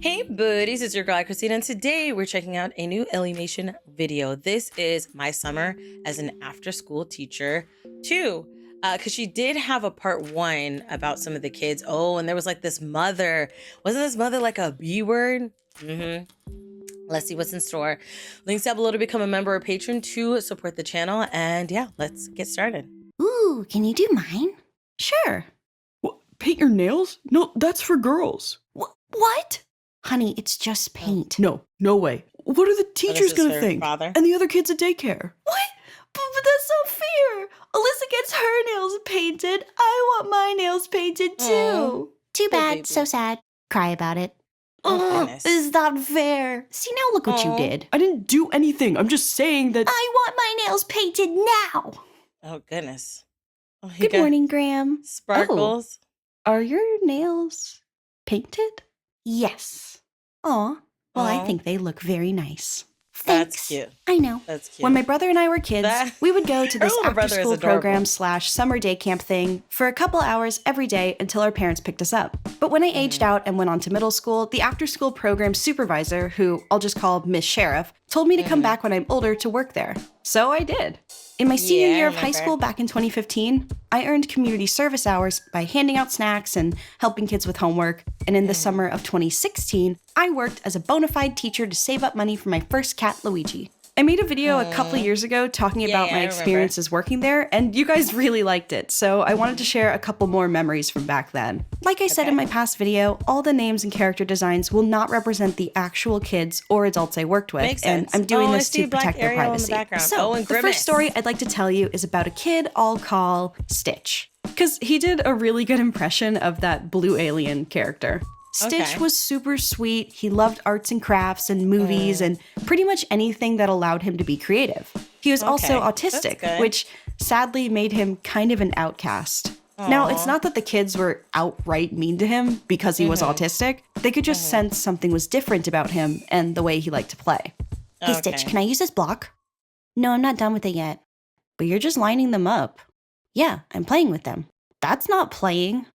Hey buddies, it's your girl AyChristene, and today we're checking out a new illymation video. This is my summer as an after-school teacher 2, because she did have a part 1 about some of the kids. Oh, and there was like this mother. Wasn't this mother like a B word? Let's see what's in store. Links down below to become a member or patron to support the channel. And yeah, let's get started. Ooh, can you do mine? Sure. What, paint your nails? No, that's for girls. What? Honey, it's just paint. No way. What are the teachers gonna think? Father? And the other kids at daycare? What? But that's so fair. Alyssa gets her nails painted. I want my nails painted too. Aw, Too poor bad. baby. So sad. Cry about it. Oh, goodness. Is that fair? See, now look what you Aw. did. I didn't do anything. I'm just saying that. I want my nails painted now. Oh, goodness. Oh, you Good got morning, Graham. Sparkles. Are your nails painted? Yes. Aw. Well, I Aw. think they look very nice. That's Thanks. cute. I know. That's cute. When my brother and I were kids, That- we would go to Her this older brother is after-school adorable. program / summer day camp thing for a couple hours every day until our parents picked us up. But when I aged out and went on to middle school, the after-school program supervisor, who I'll just call Miss Sheriff, told me to come back when I'm older to work there. So I did. In my senior Yeah, I year of high remember. school back in 2015, I earned community service hours by handing out snacks and helping kids with homework. And in the summer of 2016, I worked as a bona fide teacher to save up money for my first cat, Luigi. I made a video a couple years ago talking about Yeah, my I experiences working there, and you guys really liked it, so I wanted to share a couple more memories from back then. Like I said in my past video, all the names and character designs will not represent the actual kids or adults I worked with, Makes and sense. I'm doing Oh, I this see to Black protect their Ariel in the privacy. background. So, Oh, and the Grimace. first story I'd like to tell you is about a kid I'll call Stitch. Because he did a really good impression of that blue alien character. Stitch Okay. was super sweet. He loved arts and crafts and movies and pretty much anything that allowed him to be creative. He was also Okay, that's autistic, good. which sadly made him kind of an outcast. Now, it's not that the kids were outright mean to him because he was autistic. They could just sense something was different about him and the way he liked to play. Hey, Stitch, Okay. can I use this block? No, I'm not done with it yet. But you're just lining them up. Yeah, I'm playing with them. That's not playing.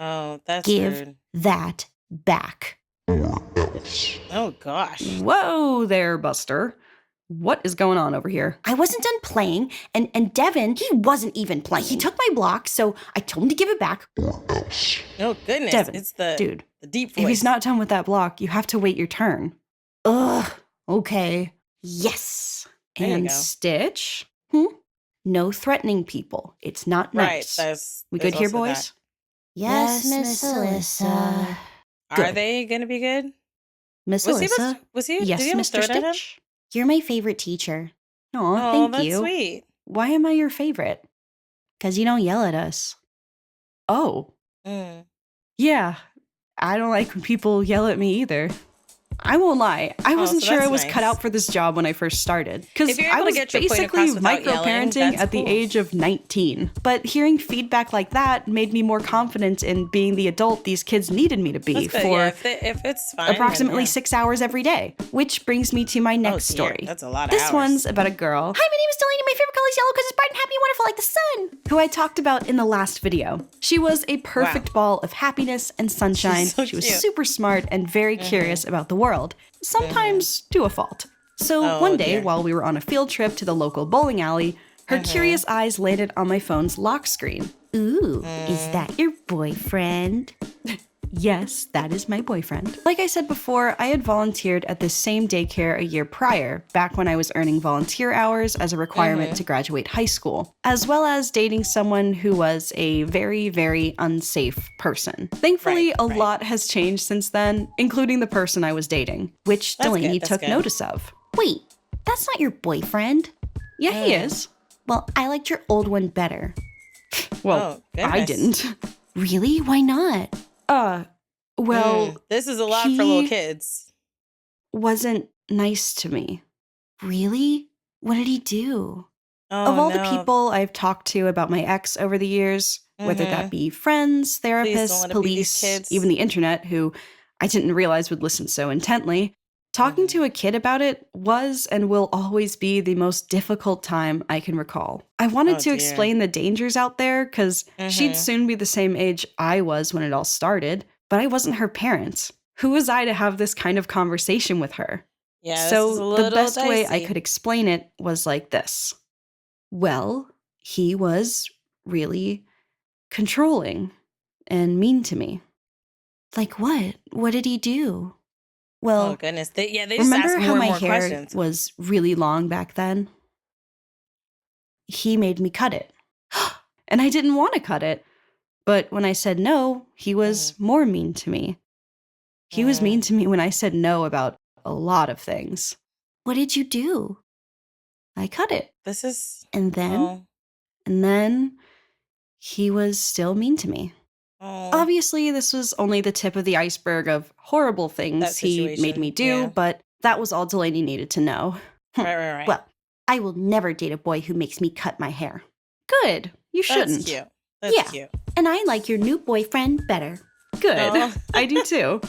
Oh, that's Give rude. that back. Oh, gosh. Whoa there, Buster. What is going on over here? I wasn't done playing, and Devin, he wasn't even playing. He took my block, so I told him to give it back. Oh, goodness. Devin, It's the dude, deep voice. If he's not done with that block, you have to wait your turn. Ugh. Okay. Yes. There you And go. Stitch? No threatening people. It's not Right. nice. We there's good here, also boys? Yes, Miss Alyssa. that. Are Good. they going to be good? Miss Was he? Alyssa, Was he? Yes, did he almost Mr. throw it at him? Stitch? you're my favorite teacher. Aw, Oh, thank that's you. sweet. Why am I your favorite? Because you don't yell at us. Oh, Mm. yeah. I don't like when people yell at me either. I won't lie. I wasn't so sure I that's was nice. cut out for this job when I first started. Because If you're I able to was get your point basically across without yelling, microparenting that's at the cool. age of 19. But hearing feedback like that made me more confident in being the adult these kids needed me to be That's good. for Yeah, if it's fine. then approximately yeah. 6 hours every day. Which brings me to my next Oh, dear. story. That's a lot of This hours. one's about a girl Hi, my name is Delaney. My favorite color is yellow because it's bright and happy and wonderful like the sun. who I talked about in the last video. She was a perfect ball of happiness and sunshine. She's so She was cute. super smart and very curious about the world, sometimes to a fault. So Oh, one day, dear. while we were on a field trip to the local bowling alley, her curious eyes landed on my phone's lock screen. Ooh, is that your boyfriend? Yes, that is my boyfriend. Like I said before, I had volunteered at this same daycare a year prior, back when I was earning volunteer hours as a requirement to graduate high school, as well as dating someone who was a very, very unsafe person. Thankfully, Right, a right. lot has changed since then, including the person I was dating, which That's Delaney good, that's took good. notice of. Wait, that's not your boyfriend. Yeah, he is. Well, I liked your old one better. Well, Oh, I goodness. didn't. Really? Why not? Well, This is a lot for little he- kids. wasn't nice to me. Really? What did he do? Oh, Of all the no. people I've talked to about my ex over the years, whether that be friends, don't therapists, let it be these police, kids. even the internet, who I didn't realize would listen so intently, Talking to a kid about it was and will always be the most difficult time I can recall. I wanted Oh, to dear. explain the dangers out there because she'd soon be the same age I was when it all started, but I wasn't her parent. Who was I to have this kind of conversation with her? Yeah, this is a So the little best way I dicey. could explain it was like this. Well, he was really controlling and mean to me. Like what? What did he do? Oh, Well, goodness. They just remember ask how more and my more hair questions. was really long back then? He made me cut it. And I didn't want to cut it. But when I said no, he was more mean to me. He was mean Mm. to me when I said no about a lot of things. What did you do? I cut it. This is, And oh, then he was still mean to me. oh, Obviously, this was only the tip of the iceberg of horrible that things he made me situation. do, Yeah. but that was all Delaney needed to know. Right. Well, I will never date a boy who makes me cut my hair. Good. You That's shouldn't. cute. That's Yeah. cute. And I like your new boyfriend better. Good. Oh, I do too.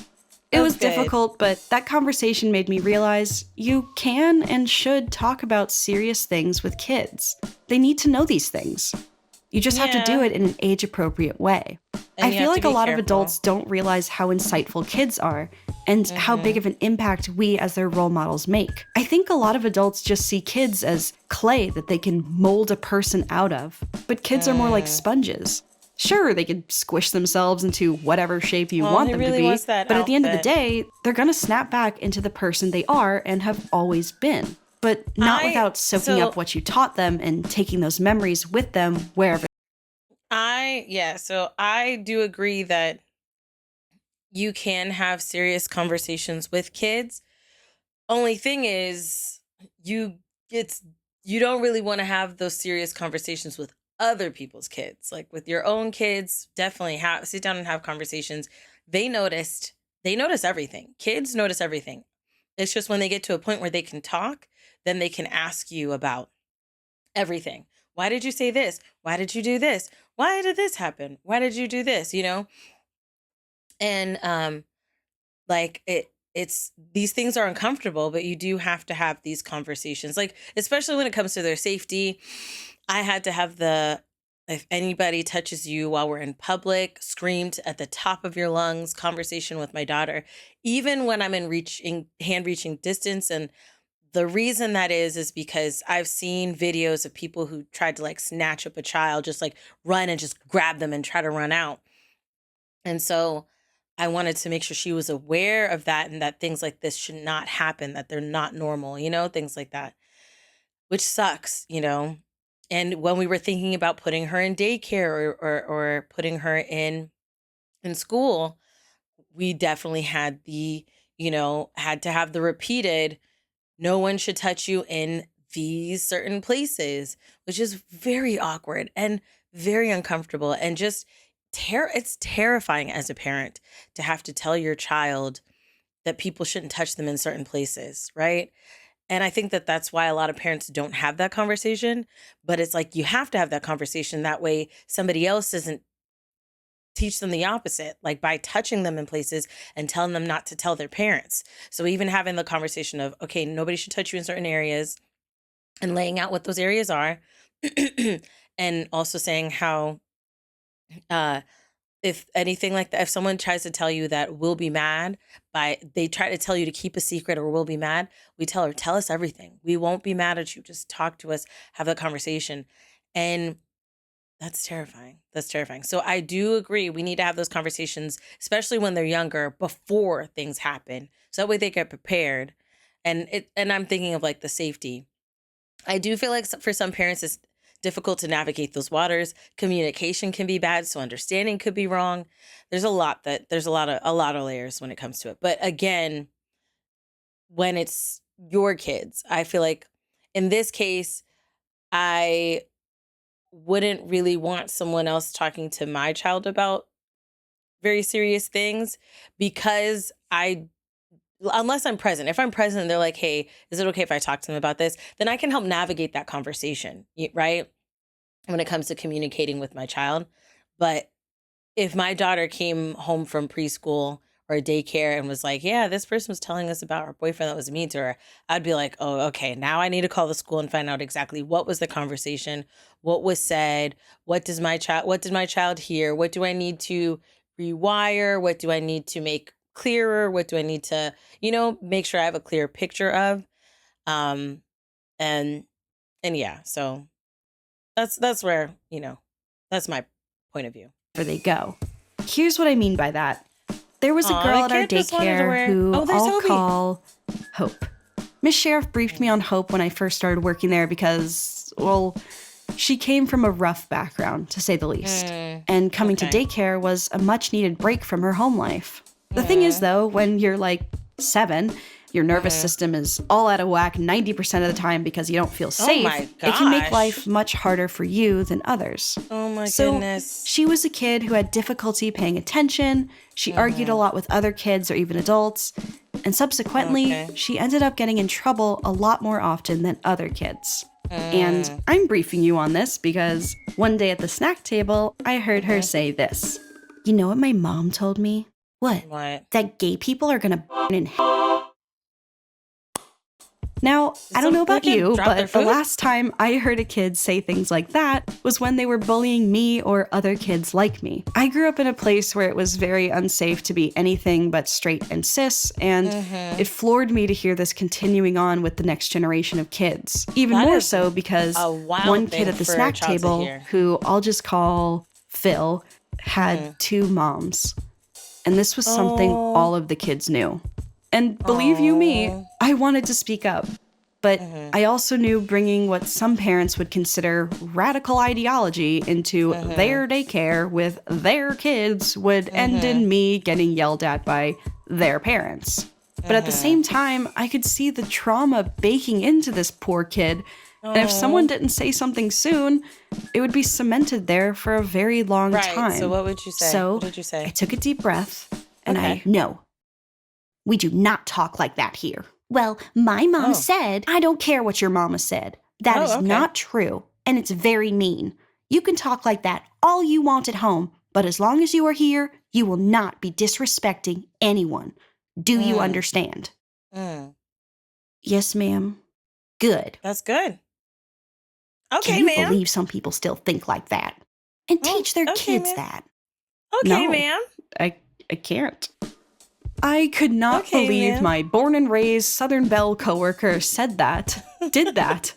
It that's was good. difficult, but that conversation made me realize you can and should talk about serious things with kids. They need to know these things. You just have to do Yeah. it in an age-appropriate way. And I you feel have to like a be lot of careful. adults don't realize how insightful kids are and how big of an impact we as their role models make. I think a lot of adults just see kids as clay that they can mold a person out of, but kids are more like sponges. Sure, they can squish themselves into whatever shape you Well, want he them really to be, wants that but at the end of the outfit. day, they're gonna snap back into the person they are and have always been. But not without soaking up what you taught them and taking those memories with them wherever. So I do agree that you can have serious conversations with kids. Only thing is, you it's you don't really want to have those serious conversations with other people's kids. Like with your own kids, definitely sit down and have conversations. They notice everything. Kids notice everything. It's just when they get to a point where they can talk, then they can ask you about everything. Why did you say this? Why did you do this? Why did this happen? Why did you do this? And like it's these things are uncomfortable, but you do have to have these conversations, like especially when it comes to their safety. I had to have the if anybody touches you while we're in public, screamed at the top of your lungs conversation with my daughter, even when I'm in hand reaching distance. And the reason that is because I've seen videos of people who tried to like snatch up a child, just like run and just grab them and try to run out. And so I wanted to make sure she was aware of that and that things like this should not happen, that they're not normal, things like that, which sucks. And when we were thinking about putting her in daycare or putting her in school, we definitely had to have the repeated, no one should touch you in these certain places, which is very awkward and very uncomfortable and just it's terrifying as a parent to have to tell your child that people shouldn't touch them in certain places, right? And I think that that's why a lot of parents don't have that conversation, but it's like you have to have that conversation, that way somebody else doesn't teach them the opposite, like by touching them in places and telling them not to tell their parents. So even having the conversation of, okay, nobody should touch you in certain areas and laying out what those areas are. And also saying how if anything like that, if someone tries to tell you that we'll be mad, they try to tell you to keep a secret or we'll be mad, we tell her, tell us everything. We won't be mad at you. Just talk to us, have a conversation. And that's terrifying. That's terrifying. So I do agree. We need to have those conversations, especially when they're younger, before things happen. So that way they get prepared. And I'm thinking of like the safety. I do feel like for some parents, it's difficult to navigate those waters. Communication can be bad, so understanding could be wrong. There's a lot of layers when it comes to it. But again, when it's your kids, I feel like in this case, I wouldn't really want someone else talking to my child about very serious things because unless I'm present. If I'm present and they're like, hey, is it okay if I talk to them about this? Then I can help navigate that conversation, right? When it comes to communicating with my child. But if my daughter came home from preschool or a daycare and was like, yeah, this person was telling us about her boyfriend that was mean to her, I'd be like, oh, okay, now I need to call the school and find out exactly what was the conversation, what was said, what did my child hear, what do I need to rewire, what do I need to make clearer, what do I need to, make sure I have a clear picture of. And yeah, so that's where, that's my point of view. Where they go. Here's what I mean by that. There was a girl at our daycare who I'll call Hope. Miss Sheriff briefed me on Hope when I first started working there because, well, she came from a rough background, to say the least. And coming to daycare was a much-needed break from her home life. The thing is, though, when you're like 7, your nervous system is all out of whack 90% of the time because you don't feel safe. It can make life much harder for you than others. Oh my goodness. She was a kid who had difficulty paying attention. She argued a lot with other kids or even adults. And subsequently, she ended up getting in trouble a lot more often than other kids. And I'm briefing you on this because one day at the snack table, I heard her say this. You know what my mom told me? What? That gay people are gonna burn in hell. Now, I don't know about you, but the last time I heard a kid say things like that was when they were bullying me or other kids like me. I grew up in a place where it was very unsafe to be anything but straight and cis, and it floored me to hear this continuing on with the next generation of kids. Even more so because one kid at the snack table, who I'll just call Phil, had 2 moms. And this was something all of the kids knew. And believe you me, I wanted to speak up. But I also knew bringing what some parents would consider radical ideology into their daycare with their kids would end in me getting yelled at by their parents. But at the same time, I could see the trauma baking into this poor kid. And if someone didn't say something soon, it would be cemented there for a very long time. So what would you say? So what did you say? I took a deep breath and no. We do not talk like that here. Well, my mom said, I don't care what your mama said. That is not true, and it's very mean. You can talk like that all you want at home, but as long as you are here, you will not be disrespecting anyone. Do you understand? Yes, ma'am. Good. That's good. Okay, Can you believe some people still think like that? And teach their kids that. Okay, ma'am. I can't. I could not believe my born and raised Southern Belle coworker did that.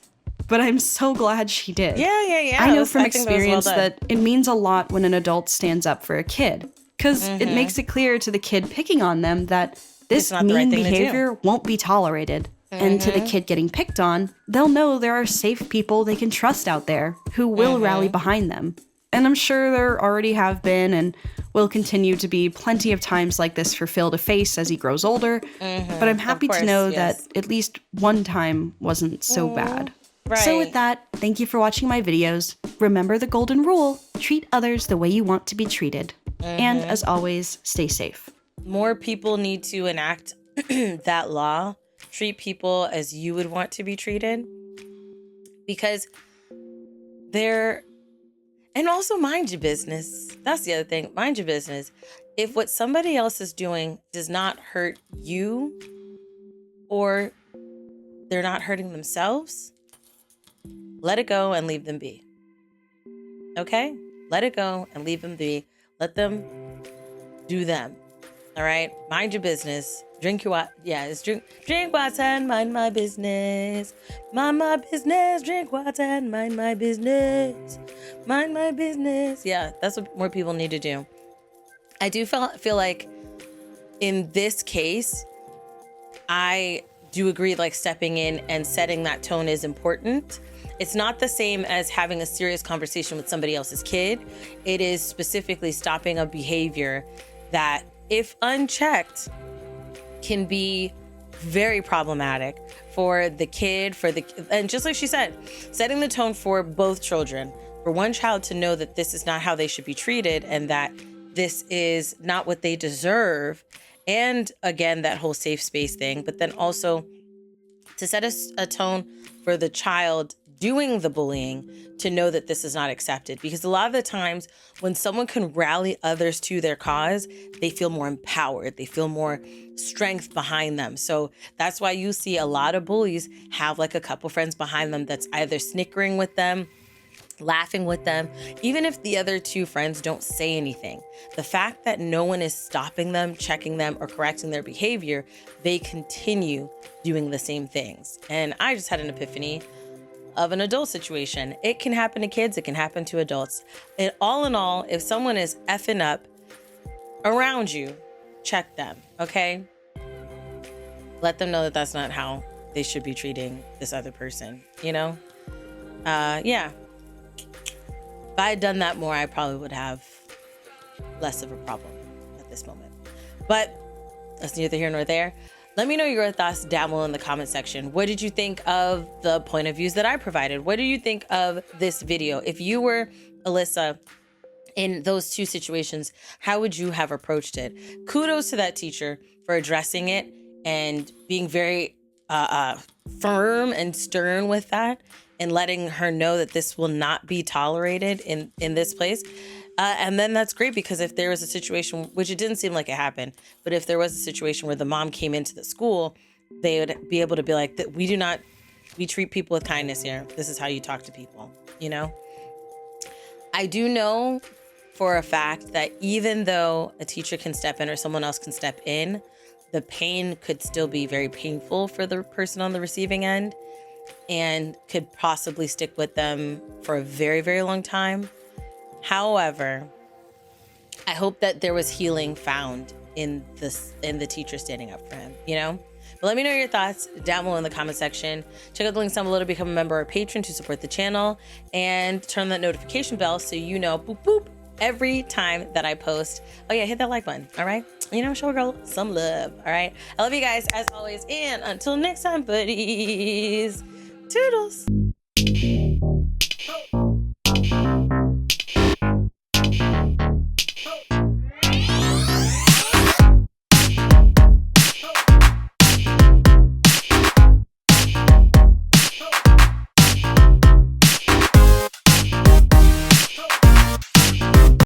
But I'm so glad she did. Yeah. I know from experience that it means a lot when an adult stands up for a kid. Because it makes it clear to the kid picking on them that this mean behavior won't be tolerated. And to the kid getting picked on, they'll know there are safe people they can trust out there who will rally behind them. And I'm sure there already have been and will continue to be plenty of times like this for Phil to face as he grows older. But I'm happy to know that at least one time wasn't so bad. So with that, thank you for watching my videos. Remember the golden rule, treat others the way you want to be treated. And as always, stay safe. More people need to enact that law. Treat people as you would want to be treated. Because and also mind your business. That's the other thing. Mind your business. If what somebody else is doing does not hurt you or they're not hurting themselves, let it go and leave them be. Okay? Let it go and leave them be. Let them do them. All right? Mind your business. Drink your water. Yeah, it's drink water and mind my business. Mind my business. Drink water and mind my business. Mind my business. Yeah, that's what more people need to do. I do feel like in this case, I do agree, like stepping in and setting that tone is important. It's not the same as having a serious conversation with somebody else's kid. It is specifically stopping a behavior that, if unchecked, can be very problematic for the kid, and just like she said, setting the tone for both children, for one child to know that this is not how they should be treated and that this is not what they deserve. And again, that whole safe space thing, but then also to set a tone for the child doing the bullying to know that this is not accepted. Because a lot of the times when someone can rally others to their cause, they feel more empowered. They feel more strength behind them. So that's why you see a lot of bullies have like a couple friends behind them that's either snickering with them, laughing with them, even if the other two friends don't say anything. The fact that no one is stopping them, checking them, or correcting their behavior, they continue doing the same things. And I just had an epiphany of an adult situation. It can happen to kids, it can happen to adults. And all in all, if someone is effing up around you, check them, okay? Let them know that that's not how they should be treating this other person, you know? Yeah. If I had done that more, I probably would have less of a problem at this moment. But that's neither here nor there. Let me know your thoughts down below in the comment section. What did you think of the point of views that I provided? What do you think of this video? If you were Alyssa in those two situations, how would you have approached it? Kudos to that teacher for addressing it and being very firm and stern with that, and letting her know that this will not be tolerated in this place. And then that's great, because if there was a situation, which it didn't seem like it happened, but if there was a situation where the mom came into the school, they would be able to be like, we treat people with kindness here. This is how you talk to people, you know? I do know for a fact that even though a teacher can step in or someone else can step in, the pain could still be very painful for the person on the receiving end, and could possibly stick with them for a very, very long time. However, I hope that there was healing found in the teacher standing up for him, you know? But let me know your thoughts down below in the comment section. Check out the links down below to become a member or patron to support the channel, and turn that notification bell so you know, boop, boop, every time that I post. Oh yeah, hit that like button, all right? You know, show a girl some love, all right? I love you guys as always, and until next time, buddies. Toodles.